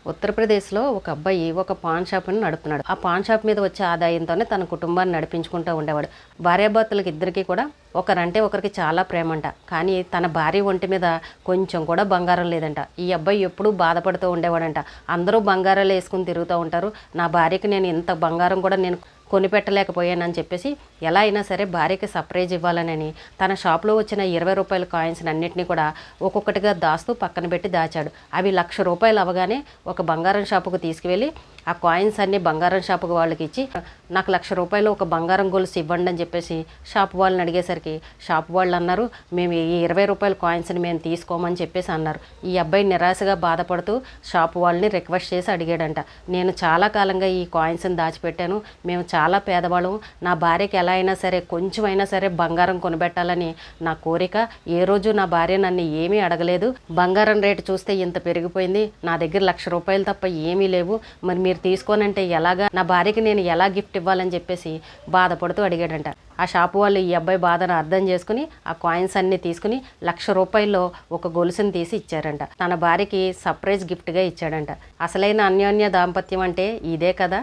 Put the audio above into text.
ఉత్తరప్రదేశ్లో ఒక అబ్బాయి ఒక పాన్ షాప్ని నడుపుతున్నాడు. ఆ పాన్ షాప్ మీద వచ్చే ఆదాయంతోనే తన కుటుంబాన్ని నడిపించుకుంటూ ఉండేవాడు. భార్యాభర్తలకు ఇద్దరికి కూడా ఒకరంటే ఒకరికి చాలా ప్రేమంట. కానీ తన భార్య ఒంటి మీద కొంచెం కూడా బంగారం లేదంట. ఈ అబ్బాయి ఎప్పుడూ బాధపడుతూ ఉండేవాడంట. అందరూ బంగారాలు వేసుకుని తిరుగుతూ ఉంటారు, నా భార్యకి నేను ఇంత బంగారం కూడా నేను కొనిపెట్టలేకపోయానని చెప్పేసి ఎలా అయినా సరే భార్యకి సర్ప్రైజ్ ఇవ్వాలని తన షాప్లో వచ్చిన 20 రూపాయల కాయిన్స్ అన్నింటినీ కూడా ఒక్కొక్కటిగా దాస్తూ పక్కన పెట్టి దాచాడు. అవి ₹1,00,000 అవగానే ఒక బంగారం షాపుకు తీసుకువెళ్ళి ఆ కాయిన్స్ అన్నీ బంగారం షాపుకు వాళ్ళకి ఇచ్చి నాకు ₹1,00,000 ఒక బంగారం గొలుసు ఇవ్వండి అని చెప్పేసి షాప్ వాళ్ళని అడిగేసరికి షాప్ వాళ్ళు అన్నారు, మేము ఈ 20 రూపాయల కాయిన్స్ని మేము తీసుకోమని చెప్పేసి అన్నారు. ఈ అబ్బాయి నిరాశగా బాధపడుతూ షాప్ వాళ్ళని రిక్వెస్ట్ చేసి అడిగాడంట, నేను చాలా కాలంగా ఈ కాయిన్స్ని దాచిపెట్టాను, మేము చాలా పేదవాళ్ళం, నా భార్యకి ఎలా అయినా సరే కొంచెమైనా సరే బంగారం కొనిపెట్టాలని నా కోరిక. ఏ రోజు నా భార్య నన్ను ఏమీ అడగలేదు, బంగారం రేటు చూస్తే ఇంత పెరిగిపోయింది, నా దగ్గర ₹1,00,000 తప్ప ఏమీ లేవు, మరి మీరు తీసుకోనంటే ఎలాగా, నా భార్యకి నేను ఎలా గిఫ్ట్ ఇవ్వాలని చెప్పేసి బాధపడుతూ అడిగాడంట. ఆ షాపు వాళ్ళు ఈ అబ్బాయి బాధను అర్థం చేసుకుని ఆ కాయిన్స్ అన్నీ తీసుకుని ₹1,00,000 ఒక గొలుసుని తీసి ఇచ్చారంట. తన భార్యకి సర్ప్రైజ్ గిఫ్ట్గా ఇచ్చాడంట. అసలైన అన్యోన్య దాంపత్యం అంటే ఇదే కదా.